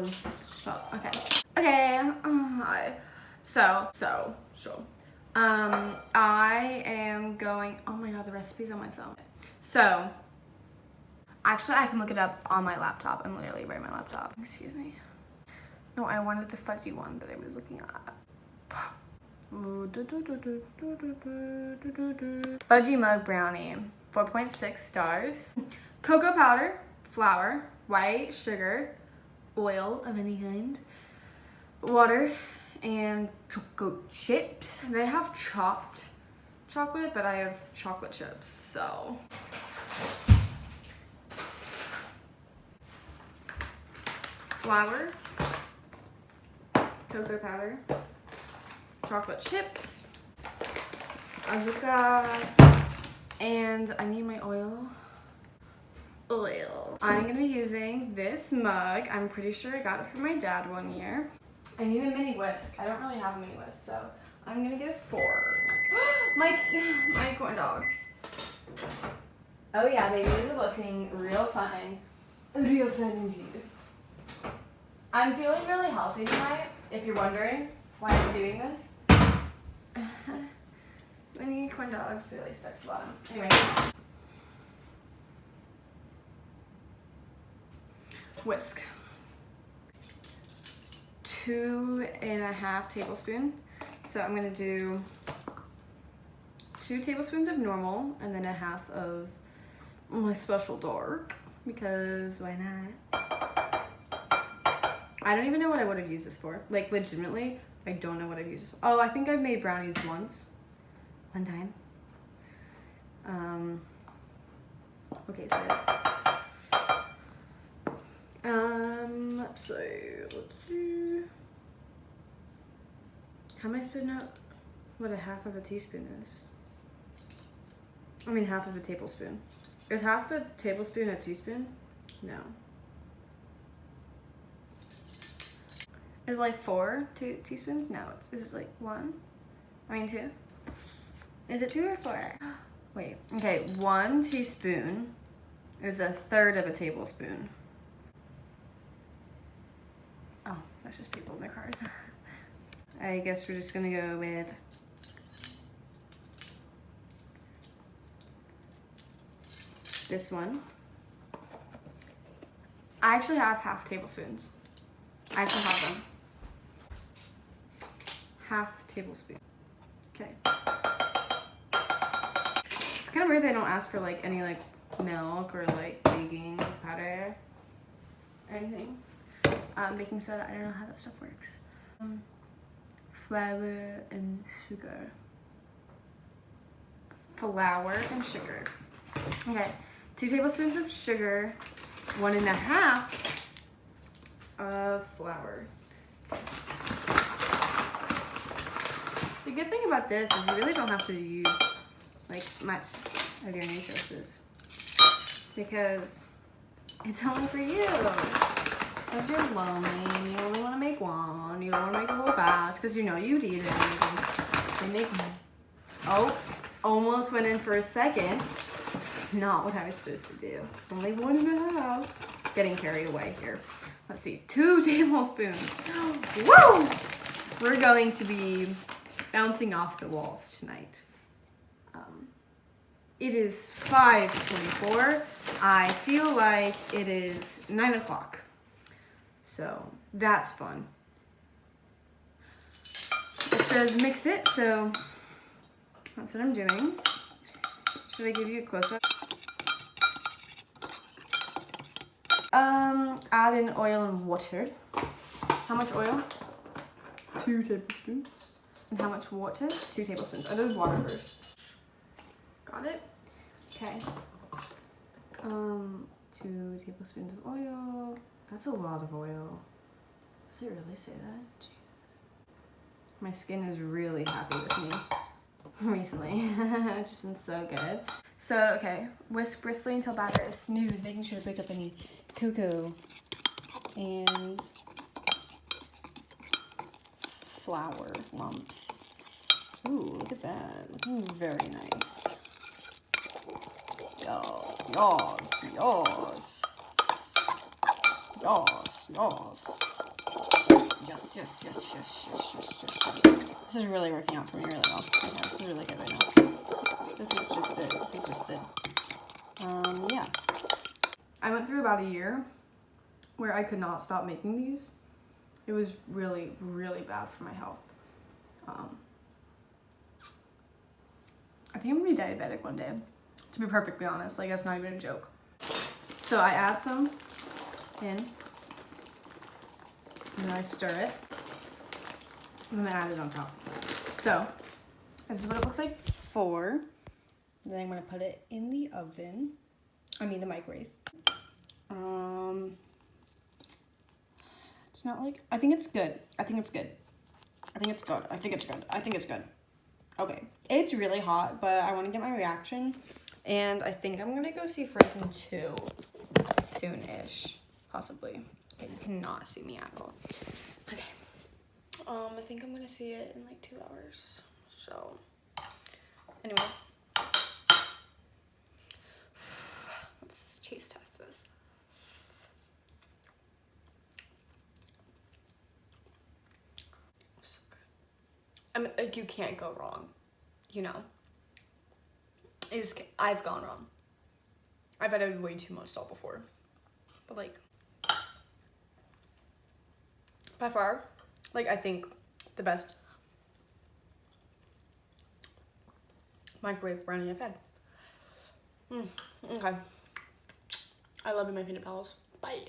one. Oh, okay. Okay. So. I am going. Oh my god, the recipe's on my phone. So, actually, I can look it up on my laptop. I'm literally right on my laptop. Excuse me. No, I wanted the fudgy one that I was looking at. Fudgy mug brownie, 4.6 stars. Cocoa powder, flour, white sugar, oil of any kind, water, and chocolate chips. They have chopped chocolate, but I have chocolate chips, so. Flour, cocoa powder, chocolate chips, azúcar, and I need my oil. I'm gonna be using this mug. I'm pretty sure I got it from my dad one year. I need a mini whisk. I don't really have a mini whisk, so I'm gonna get a 4. my corn dogs. Oh yeah, babies are looking real fine. Real fine indeed. I'm feeling really healthy tonight, if you're wondering why I'm doing this. Mini corn dogs, they're like stuck to the bottom. Anyway. Whisk. 2.5 tablespoons. So I'm gonna do 2 tablespoons of normal and then a half of my special dark, because why not? I don't even know what I would have used this for. Like, legitimately, I don't know what I've used this for. Oh, I think I've made brownies once. One time. Okay, so this. Let's see. How am I spitting out what a half of a teaspoon is? I mean, half of a tablespoon. Is half a tablespoon a teaspoon? No. Is it like 4 teaspoons? No. Is it like 1? I mean 2? Is it 2 or 4? Wait. Okay, 1 teaspoon is 1/3 of a tablespoon. Oh, that's just people in their cars. I guess we're just gonna go with this one. I actually have half tablespoons. I actually have them. Half tablespoon. Okay. It's kind of weird they don't ask for like any like milk or like baking powder or anything. Baking soda, I don't know how that stuff works. Flour and sugar. Flour and sugar. Okay, 2 tablespoons of sugar, 1.5 of flour. The good thing about this is you really don't have to use like much of your resources because it's only for you. Because you're lonely and you only want to make one. You don't want to make a whole batch because you know you'd eat it. They make, oh, almost went in for a second. Not what I was supposed to do. Only 1.5. Getting carried away here. Let's see, 2 tablespoons. Woo! We're going to be bouncing off the walls tonight. It is 5:24. I feel like it is 9 o'clock. So that's fun. It says mix it, so that's what I'm doing. Should I give you a close-up? Add in oil and water. How much oil? 2 tablespoons. And how much water? 2 tablespoons. I'll do water first. Got it? Okay. 2 tablespoons of oil. That's a lot of oil. Does it really say that? Jesus. My skin is really happy with me recently. It's just been so good. So, okay. Whisk briskly until batter is smooth, making sure to break up any cocoa and flour lumps. Ooh, look at that. Looking very nice. Yes, yes, yes. Yes, yes. Yes, yes, yes, yes, yes, yes, yes, yes. This is really working out for me really well. Okay, this is really good right now. This is just it. This is just it. Yeah. I went through about a year where I could not stop making these. It was really, really bad for my health. I think I'm gonna be diabetic one day, to be perfectly honest. Like, that's not even a joke. So I add some in, and then I stir it, and then I add it on top. So this is what it looks like for. Then I'm gonna put it in the oven. I mean the microwave. It's not like, I think it's good. I think it's good. I think it's good. I think it's good. I think it's good. Okay, it's really hot, but I want to get my reaction, and I think I'm gonna go see Frozen 2 soon-ish, possibly. Okay, you cannot see me at all. Okay, I think I'm gonna see it in like 2 hours. So, anyway, let's taste test this. So good. I mean, like, you can't go wrong, you know. I've gone wrong. I've added way too much salt before, but like, by far, like, I think the best microwave brownie I've had. Okay. I love you, my peanut pals. Bye.